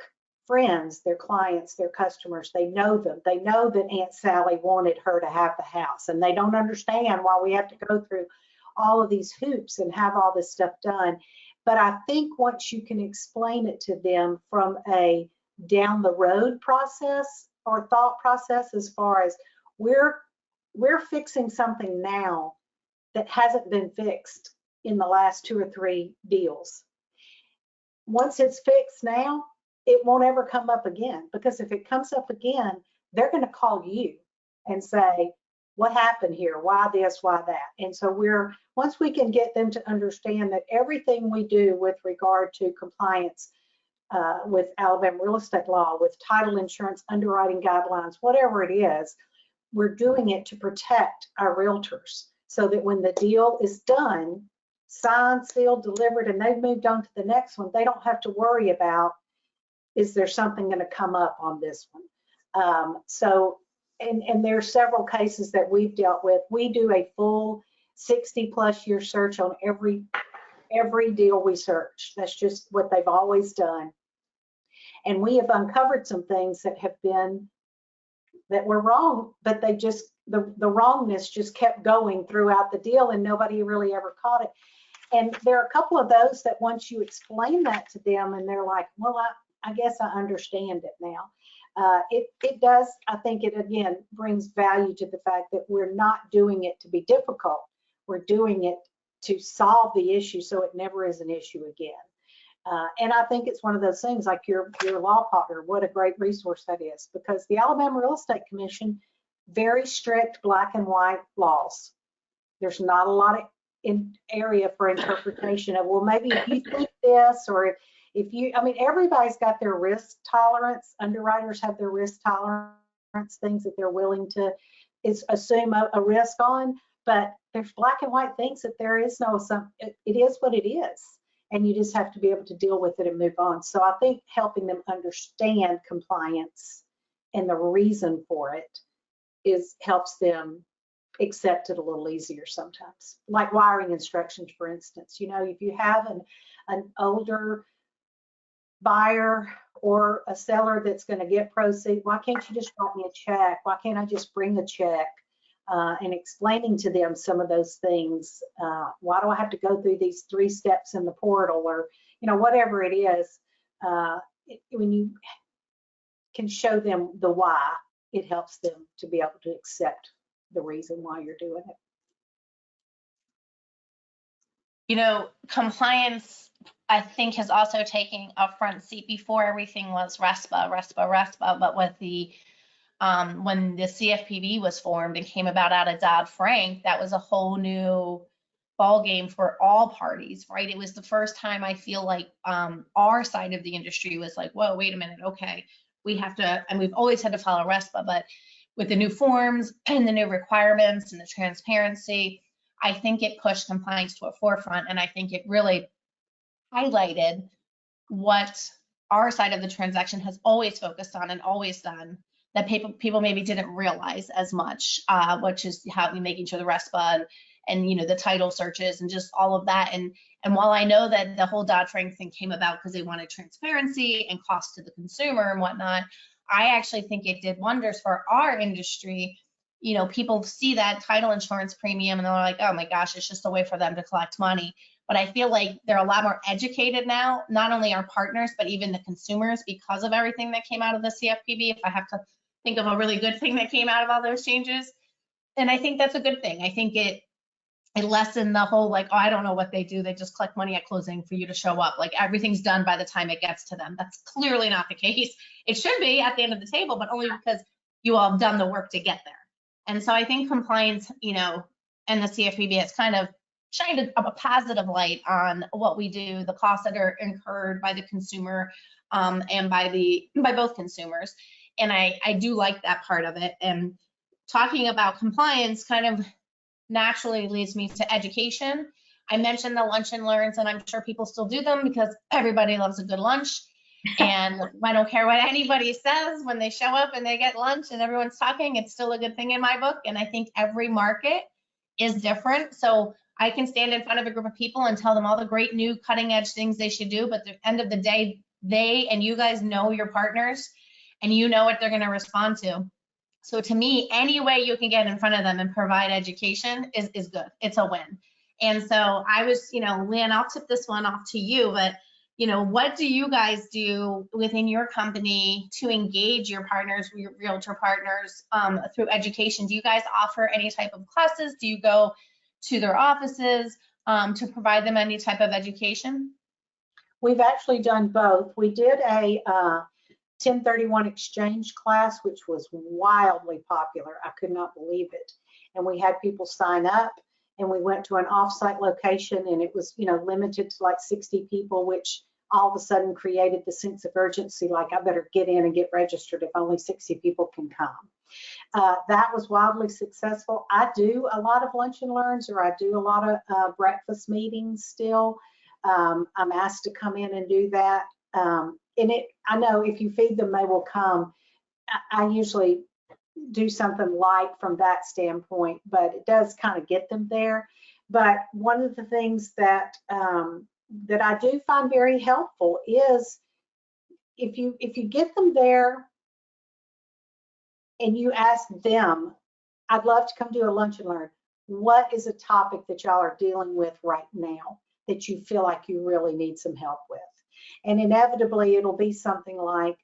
friends, their clients, their customers. They know them. They know that Aunt Sally wanted her to have the house, and they don't understand why we have to go through all of these hoops and have all this stuff done. But I think once you can explain it to them from a down the road process or thought process, as far as we're fixing something now that hasn't been fixed in the last 2 or 3 deals. Once it's fixed now, it won't ever come up again, because if it comes up again, they're going to call you and say, what happened here? Why this, why that? And so once we can get them to understand that everything we do with regard to compliance with Alabama real estate law, with title insurance, underwriting guidelines, whatever it is, we're doing it to protect our realtors so that when the deal is done, signed, sealed, delivered, and they've moved on to the next one, they don't have to worry about, is there something going to come up on this one? So and there are several cases that we've dealt with. We do a full 60+ year search on every deal we search. That's just what they've always done. And we have uncovered some things that were wrong, but they just, the wrongness just kept going throughout the deal and nobody really ever caught it. And there are a couple of those that once you explain that to them and they're like, well, I guess I understand it now. It does, I think it again brings value to the fact that we're not doing it to be difficult. We're doing it to solve the issue so it never is an issue again. And I think it's one of those things like your law partner, what a great resource that is, because the Alabama Real Estate Commission, very strict black and white laws. There's not a lot of area for interpretation of, well, maybe if you think this, or if you, I mean, everybody's got their risk tolerance. Underwriters have their risk tolerance, things that they're willing to assume a risk on, but there's black and white things that there is no, it is what it is. And you just have to be able to deal with it and move on. So I think helping them understand compliance and the reason for it helps them accept it a little easier sometimes. Like wiring instructions, for instance. You know, if you have an older buyer or a seller that's going to get proceeds, why can't you just write me a check? Why can't I just bring a check? And explaining to them some of those things. Why do I have to go through these 3 steps in the portal, or, you know, whatever it is, when you can show them the why, it helps them to be able to accept the reason why you're doing it. You know, compliance, I think, has also taken a front seat. Before everything was RESPA, but with the when the CFPB was formed and came about out of Dodd-Frank, that was a whole new ball game for all parties, right? It was the first time I feel like our side of the industry was like, whoa, wait a minute, okay, we have to, and we've always had to follow RESPA, but with the new forms and the new requirements and the transparency, I think it pushed compliance to a forefront, and I think it really highlighted what our side of the transaction has always focused on and always done, that people maybe didn't realize as much, which is how we making sure the RESPA and you know, the title searches and just all of that. And while I know that the whole Dodd-Frank thing came about because they wanted transparency and cost to the consumer and whatnot, I actually think it did wonders for our industry. You know, people see that title insurance premium and they're like, oh my gosh, it's just a way for them to collect money. But I feel like they're a lot more educated now, not only our partners, but even the consumers, because of everything that came out of the CFPB. If I have to think of a really good thing that came out of all those changes. And I think that's a good thing. I think it lessened the whole like, oh, I don't know what they do. They just collect money at closing for you to show up. Like everything's done by the time it gets to them. That's clearly not the case. It should be at the end of the table, but only because you all have done the work to get there. And so I think compliance, you know, and the CFPB has kind of shined a positive light on what we do, the costs that are incurred by the consumer and by both consumers. And I do like that part of it. And talking about compliance kind of naturally leads me to education. I mentioned the lunch and learns, and I'm sure people still do them because everybody loves a good lunch. And I don't care what anybody says, when they show up and they get lunch and everyone's talking, it's still a good thing in my book. And I think every market is different. So I can stand in front of a group of people and tell them all the great new cutting edge things they should do. But at the end of the day, they and you guys know your partners and you know what they're going to respond to. So to me, any way you can get in front of them and provide education is good. It's a win. And so I was, you know, Lea Ann, I'll tip this one off to you, but you know, what do you guys do within your company to engage your partners, your realtor partners, through education? Do you guys offer any type of classes? Do you go to their offices to provide them any type of education? We've actually done both. We did a 1031 exchange class, which was wildly popular. I could not believe it. And we had people sign up, and we went to an offsite location, and it was, you know, limited to like 60 people, which all of a sudden created the sense of urgency, like I better get in and get registered if only 60 people can come. That was wildly successful. I do a lot of lunch and learns, or I do a lot of breakfast meetings still. I'm asked to come in and do that. And I know if you feed them, they will come. I usually do something light from that standpoint, but it does kind of get them there. But one of the things that that I do find very helpful is if you get them there and you ask them, I'd love to come do a lunch and learn. What is a topic that y'all are dealing with right now that you feel like you really need some help with? And inevitably, it'll be something like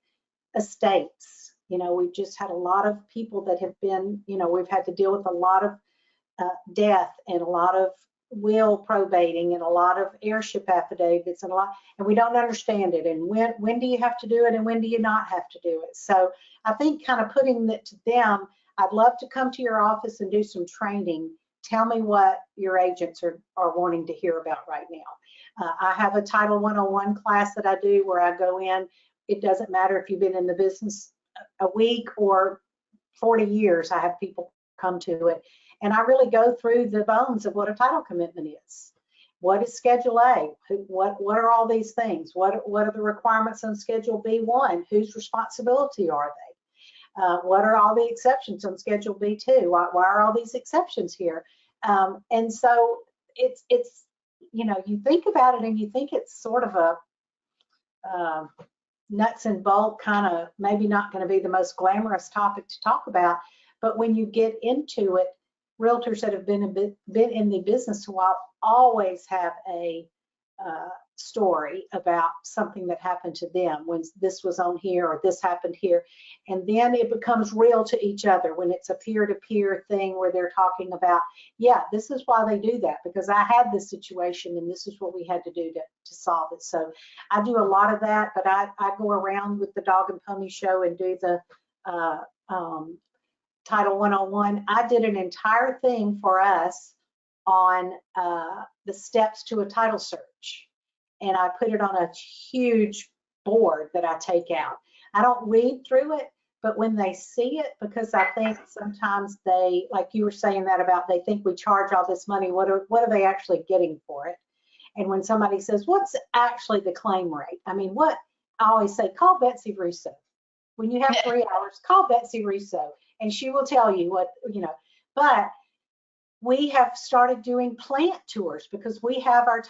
estates. You know, we've just had a lot of people that have been, you know, we've had to deal with a lot of death and a lot of will probating and a lot of heirship affidavits and a lot, and we don't understand it. And when do you have to do it and when do you not have to do it? So I think kind of putting that to them, I'd love to come to your office and do some training. Tell me what your agents are wanting to hear about right now. I have a Title 101 class that I do where I go in. It doesn't matter if you've been in the business a week or 40 years, I have people come to it. And I really go through the bones of what a title commitment is. What is Schedule A? What are all these things? What are the requirements on Schedule B1? Whose responsibility are they? What are all the exceptions on Schedule B2? Why are all these exceptions here? And so it's you know, you think about it and you think it's sort of a nuts and bolt kind of, maybe not going to be the most glamorous topic to talk about, but when you get into it, realtors that have been in the business a while always have a story about something that happened to them when this was on here or this happened here. And then it becomes real to each other when it's a peer-to-peer thing where they're talking about, yeah, this is why they do that, because I had this situation and this is what we had to do to solve it. So I do a lot of that, but I go around with the Dog and Pony Show and do the Title 101. I did an entire thing for us on the steps to a title search. And I put it on a huge board that I take out. I don't read through it, but when they see it, because I think sometimes they, like you were saying that about, they think we charge all this money, what are they actually getting for it? And when somebody says, what's actually the claim rate? I mean, I always say, call Betsy Russo. When you have 3 hours, call Betsy Russo, and she will tell you what, you know. But we have started doing plant tours because we have our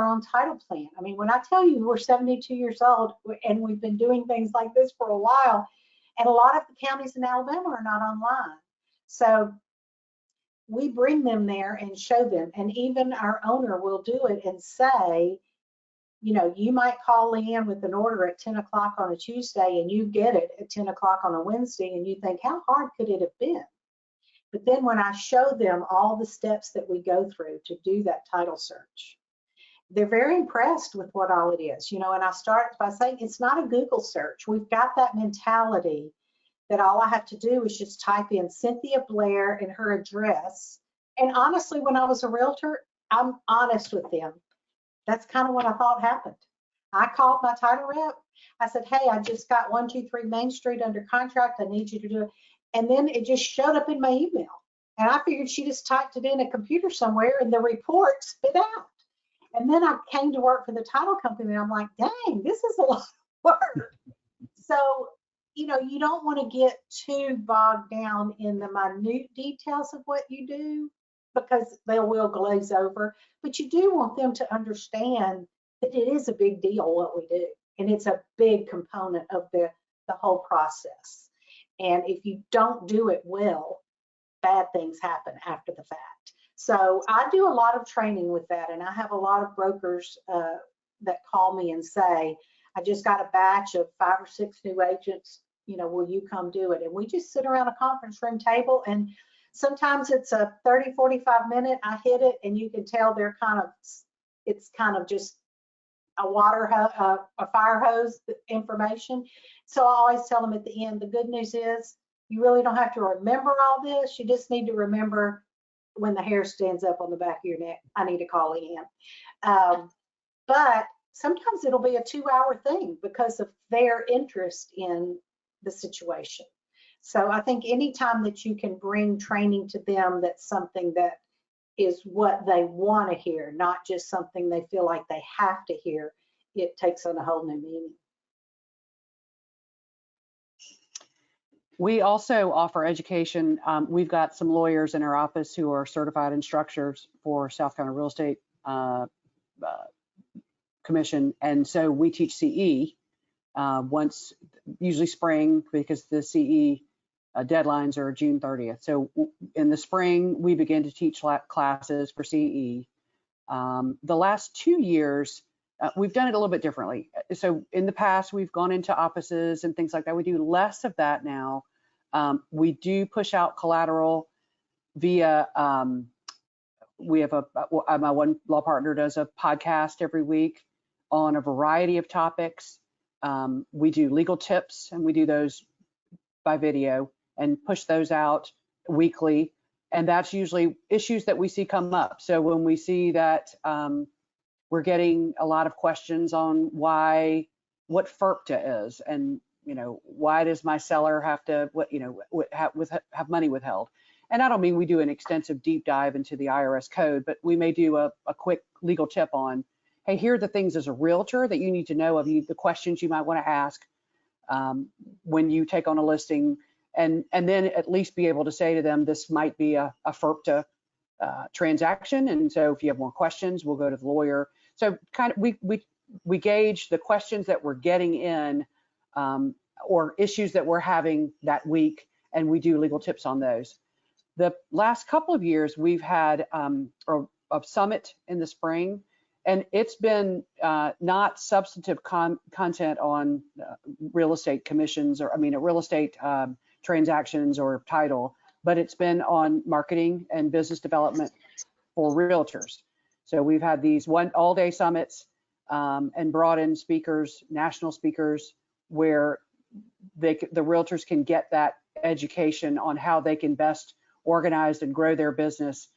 own title plant. I mean, when I tell you we're 72 years old and we've been doing things like this for a while, and a lot of the counties in Alabama are not online. So we bring them there and show them, and even our owner will do it and say, you know, you might call Lea Ann with an order at 10 o'clock on a Tuesday and you get it at 10 o'clock on a Wednesday, and you think, how hard could it have been? But then when I show them all the steps that we go through to do that title search, they're very impressed with what all it is, you know. And I start by saying it's not a Google search. We've got that mentality that all I have to do is just type in Cynthia Blair and her address. And honestly, when I was a realtor, I'm honest with them. That's kind of what I thought happened. I called my title rep. I said, hey, I just got 123 Main Street under contract. I need you to do it. And then it just showed up in my email. And I figured she just typed it in a computer somewhere and the report spit out. And then I came to work for the title company and I'm like, dang, this is a lot of work. So, you know, you don't want to get too bogged down in the minute details of what you do because they will glaze over. But you do want them to understand that it is a big deal what we do. And it's a big component of the whole process. And if you don't do it well, bad things happen after the fact. So I do a lot of training with that. And I have a lot of brokers that call me and say, I just got a batch of 5 or 6 new agents, you know, will you come do it? And we just sit around a conference room table, and sometimes it's a 30, 45 minute, I hit it, and you can tell they're it's kind of just a fire hose information. So I always tell them at the end, the good news is you really don't have to remember all this. You just need to remember when the hair stands up on the back of your neck, I need to call Lea Ann. But sometimes it'll be a 2-hour thing because of their interest in the situation. So I think anytime that you can bring training to them, that's something that is what they want to hear, not just something they feel like they have to hear, it takes on a whole new meaning. We also offer education. We've got some lawyers in our office who are certified instructors for South Carolina Real Estate Commission, and so we teach CE once, usually spring, because the CE deadlines are June 30th. So in the spring, we begin to teach classes for CE. The last 2 years, we've done it a little bit differently. So in the past, we've gone into offices and things like that. We do less of that now. We do push out collateral via, we have my one law partner does a podcast every week on a variety of topics. We do legal tips, and we do those by video and push those out weekly. And that's usually issues that we see come up. So when we see that we're getting a lot of questions on what FERPTA is, and why does my seller have to have money withheld? And I don't mean we do an extensive deep dive into the IRS code, but we may do a quick legal tip on, hey, here are the things as a realtor that you need to know of, the questions you might want to ask when you take on a listing, and then at least be able to say to them, this might be a FERPTA transaction, and so if you have more questions, we'll go to the lawyer. So kind of we gauge the questions that we're getting in or issues that we're having that week, and we do legal tips on those. The last couple of years, we've had a summit in the spring, and it's been not substantive content on real estate commissions, or real estate transactions or title, but it's been on marketing and business development for realtors. So we've had these all-day summits and brought in speakers, national speakers, where the realtors can get that education on how they can best organize and grow their business.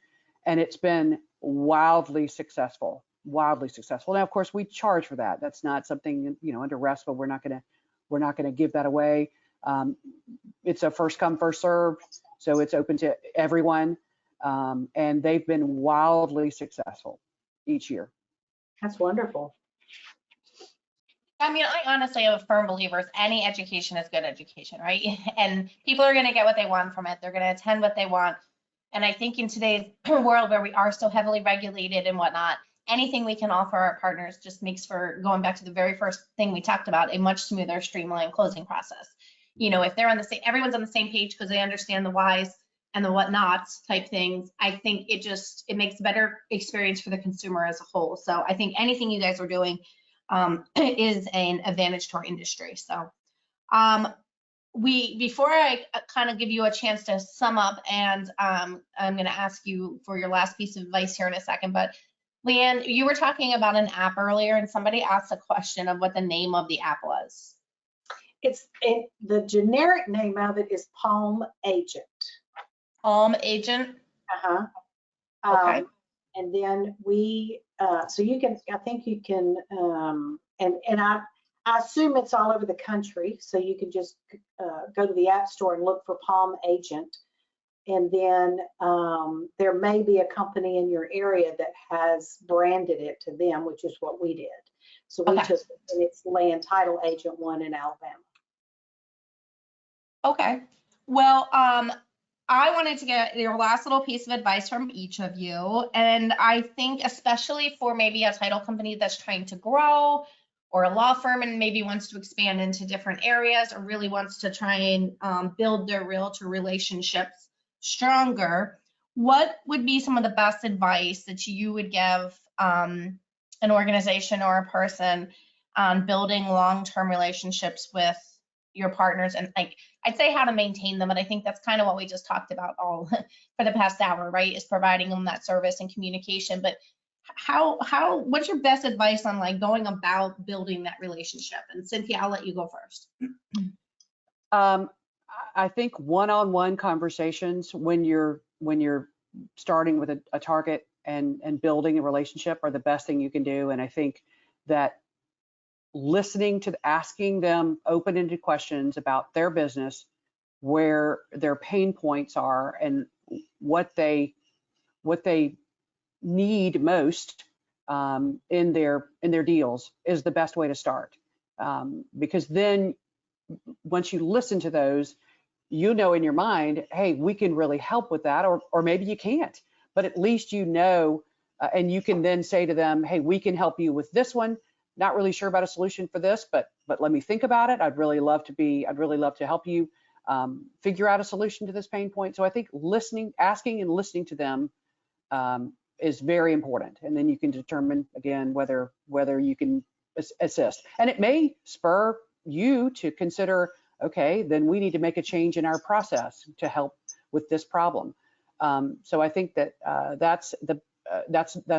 And it's been wildly successful, wildly successful. Now, of course, we charge for that. That's not something, under RESPA, we're not going to give that away. It's a first come, first served, so it's open to everyone. And they've been wildly successful each year. That's wonderful. I honestly am a firm believer any education is good education, right? And people are going to get what they want from it. They're going to attend what they want. And I think in today's world where we are so heavily regulated and whatnot, anything we can offer our partners just makes for, going back to the very first thing we talked about, a much smoother, streamlined closing process. If they're on the same, everyone's on the same page because they understand the whys and the whatnots type things, I think it makes a better experience for the consumer as a whole. So I think anything you guys are doing is an advantage to our industry. So before I kind of give you a chance to sum up, and I'm going to ask you for your last piece of advice here in a second, but Lea Ann, you were talking about an app earlier, and somebody asked a question of what the name of the app was. The generic name of it is Palm Agent. Palm Agent? Uh-huh. Okay. And then so you can, I think you can, and I assume it's all over the country, so you can just go to the App Store and look for Palm Agent. And then there may be a company in your area that has branded it to them, which is what we did. So we took, and it's Land Title Agent 1 in Alabama. Okay. Well, I wanted to get your last little piece of advice from each of you. And I think especially for maybe a title company that's trying to grow, or a law firm and maybe wants to expand into different areas, or really wants to try and build their realtor relationships stronger, what would be some of the best advice that you would give an organization or a person on building long-term relationships with your partners? And I'd say how to maintain them, but I think that's kind of what we just talked about all for the past hour, right? Is providing them that service and communication. But what's your best advice on going about building that relationship? And Cynthia, I'll let you go first. I think one-on-one conversations when you're starting with a target and building a relationship are the best thing you can do. And I think that listening to asking them open-ended questions about their business, where their pain points are, and what they need most in their deals is the best way to start. Because then once you listen to those, you know in your mind, hey, we can really help with that, or maybe you can't, but at least you know, and you can then say to them, hey, we can help you with this one. Not really sure about a solution for this, but let me think about it. I'd really love to help you figure out a solution to this pain point. So I think asking and listening to them is very important. And then you can determine, again, whether you can assist. And it may spur you to consider, okay, then we need to make a change in our process to help with this problem. So I think that that's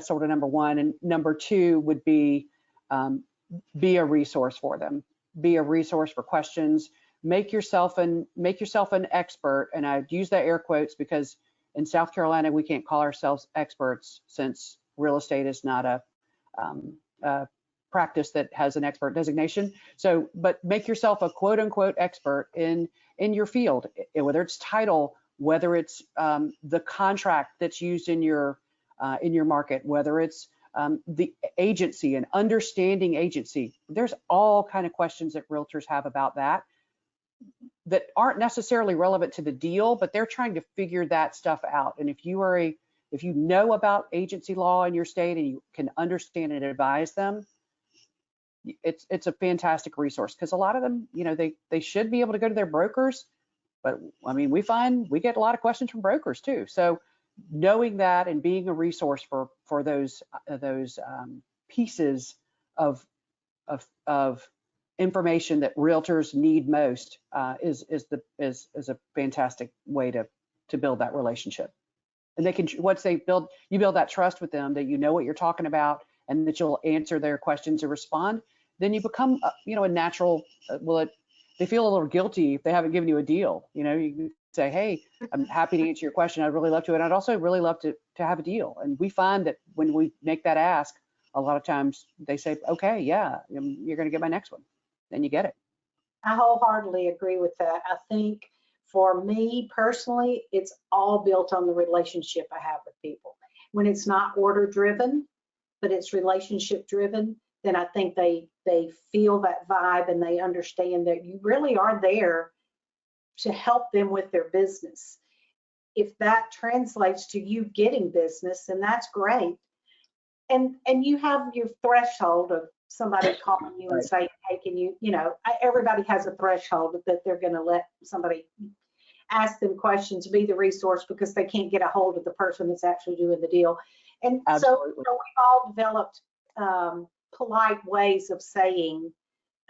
sort of number one. And number two would be a resource for them. Be a resource for questions. Make yourself an expert. And I use that air quotes because in South Carolina, we can't call ourselves experts since real estate is not a practice that has an expert designation. So, but make yourself a quote unquote expert in your field, whether it's title, whether it's the contract that's used in your market, whether it's the agency and understanding agency. There's all kind of questions that realtors have about that aren't necessarily relevant to the deal, but they're trying to figure that stuff out. And if you know about agency law in your state and you can understand and advise them, it's a fantastic resource, because a lot of them, they should be able to go to their brokers, but I mean, we get a lot of questions from brokers too. So knowing that and being a resource for those pieces of information that realtors need most is a fantastic way to build that relationship. And they can, once you build that trust with them, that you know what you're talking about and that you'll answer their questions or respond, then you become a natural. They feel a little guilty if they haven't given you a deal. You can say, hey, I'm happy to answer your question. I'd really love to, and I'd also really love to have a deal. And we find that when we make that ask, a lot of times they say, okay, yeah, you're going to get my next one. Then you get it. I wholeheartedly agree with that. I think for me personally, it's all built on the relationship I have with people. When it's not order driven, but it's relationship driven, then I think they feel that vibe and they understand that you really are there to help them with their business. If that translates to you getting business, then that's great. And you have your threshold of somebody calling you and saying, hey, can you, everybody has a threshold that they're going to let somebody ask them questions, be the resource, because they can't get a hold of the person that's actually doing the deal. And Absolutely. So we've all developed polite ways of saying,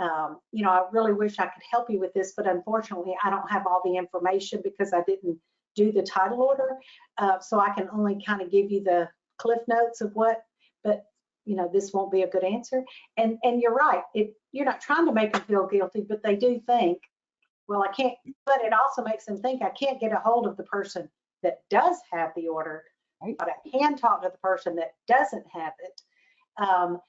I really wish I could help you with this, but unfortunately, I don't have all the information because I didn't do the title order. So I can only kind of give you the cliff notes of what, but this won't be a good answer. And you're right. You're not trying to make them feel guilty, but they do think, well, I can't, but it also makes them think I can't get a hold of the person that does have the order, but I can talk to the person that doesn't have it.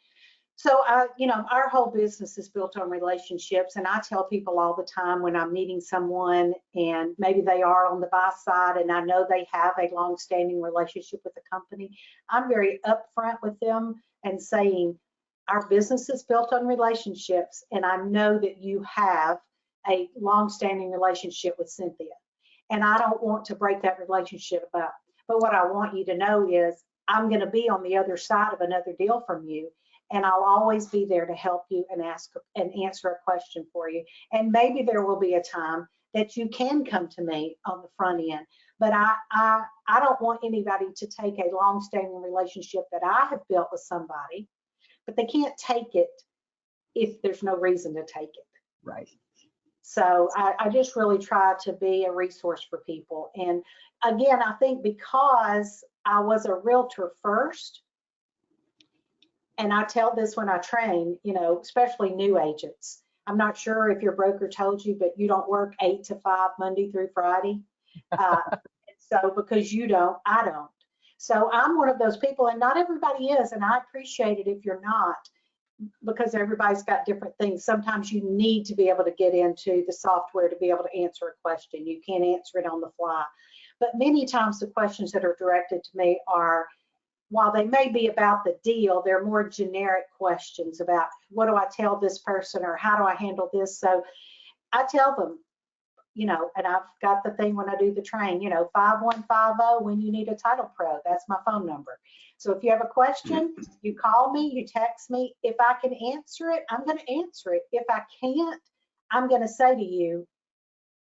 So our whole business is built on relationships, and I tell people all the time when I'm meeting someone and maybe they are on the buy side and I know they have a long-standing relationship with the company, I'm very upfront with them and saying our business is built on relationships, and I know that you have a long-standing relationship with Cynthia, and I don't want to break that relationship up. But what I want you to know is I'm going to be on the other side of another deal from you, and I'll always be there to help you and ask and answer a question for you. And maybe there will be a time that you can come to me on the front end, but I don't want anybody to take a long-standing relationship that I have built with somebody, but they can't take it if there's no reason to take it. Right. So I just really try to be a resource for people. And again, I think because I was a realtor first, and I tell this when I train, especially new agents. I'm not sure if your broker told you, but you don't work 8 to 5 Monday through Friday. So because you don't, I don't. So I'm one of those people, and not everybody is, and I appreciate it if you're not, because everybody's got different things. Sometimes you need to be able to get into the software to be able to answer a question. You can't answer it on the fly. But many times the questions that are directed to me are, while they may be about the deal, they're more generic questions about what do I tell this person or how do I handle this. So I tell them, you know, and I've got the thing when I do the train, you know, 5150 when you need a title pro. That's my phone number. So if you have a question, you call me, you text me. If I can answer it, I'm going to answer it. If I can't, I'm going to say to you,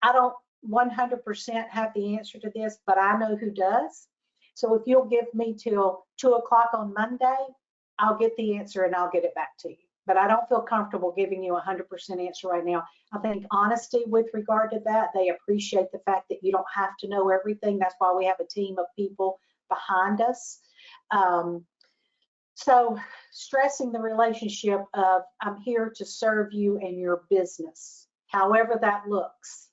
I don't 100% have the answer to this, but I know who does. So if you'll give me till 2 o'clock on Monday, I'll get the answer and I'll get it back to you. But I don't feel comfortable giving you a 100% answer right now. I think honesty with regard to that, they appreciate the fact that you don't have to know everything. That's why we have a team of people behind us. So stressing the relationship of I'm here to serve you and your business, however that looks,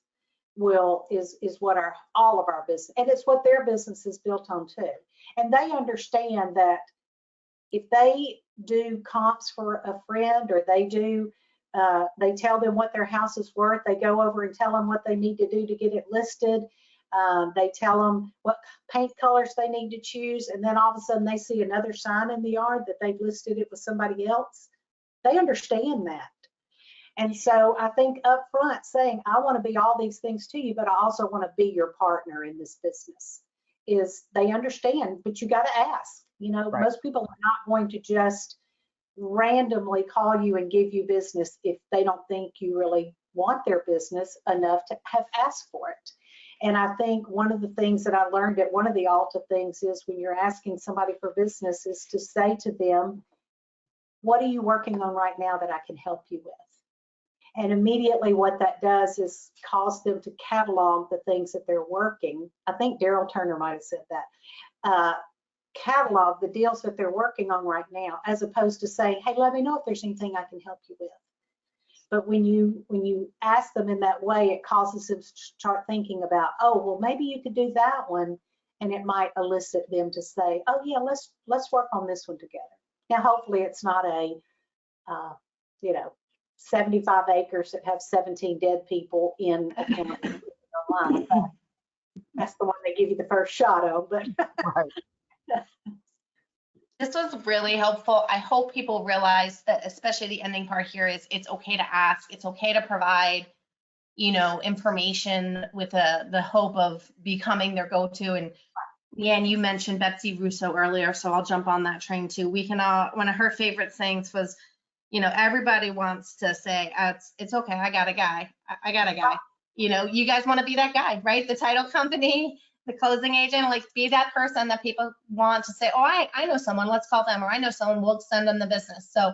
is what all of our business, and it's what their business is built on too. And they understand that if they do comps for a friend, or they tell them what their house is worth, they go over and tell them what they need to do to get it listed. They tell them what paint colors they need to choose, and then all of a sudden they see another sign in the yard that they've listed it with somebody else. They understand that. And so I think up front saying, I want to be all these things to you, but I also want to be your partner in this business, is they understand, but you got to ask. You know, Right. Most people are not going to just randomly call you and give you business if they don't think you really want their business enough to have asked for it. And I think one of the things that I learned at one of the Alta things is when you're asking somebody for business is to say to them, what are you working on right now that I can help you with? And immediately what that does is cause them to catalog the things that they're working. I think Daryl Turner might have said that. Catalog the deals that they're working on right now, as opposed to saying, hey, let me know if there's anything I can help you with. But when you ask them in that way, it causes them to start thinking about, oh, well, maybe you could do that one. And it might elicit them to say, oh yeah, let's work on this one together. Now, hopefully it's not a, 75 acres that have 17 dead people in a county line. But that's the one they give you the first shot of. But Right. This was really helpful. I hope people realize that, especially the ending part here, is it's okay to ask. It's okay to provide, information with the hope of becoming their go-to. And Lea Ann, you mentioned Betsy Russo earlier, so I'll jump on that train too. We can all, one of her favorite things was, everybody wants to say, it's okay, I got a guy. I got a guy. You guys want to be that guy, right? The title company, the closing agent, like be that person that people want to say, oh, I know someone, let's call them, or I know someone, we'll send them the business. So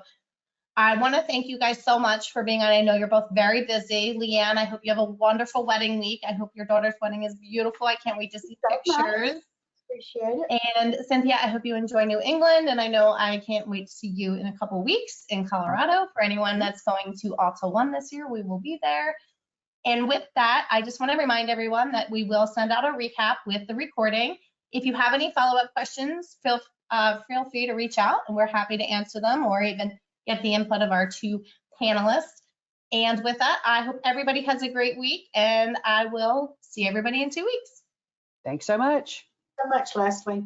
I want to thank you guys so much for being on. I know you're both very busy. Lea Ann, I hope you have a wonderful wedding week. I hope your daughter's wedding is beautiful. I can't wait to see pictures. Appreciate it. And Cynthia, I hope you enjoy New England. And I know I can't wait to see you in a couple weeks in Colorado. For anyone that's going to Alta 1 this year, we will be there. And with that, I just want to remind everyone that we will send out a recap with the recording. If you have any follow-up questions, feel free to reach out and we're happy to answer them, or even get the input of our two panelists. And with that, I hope everybody has a great week, and I will see everybody in 2 weeks. Thanks so much. So much, Leslie.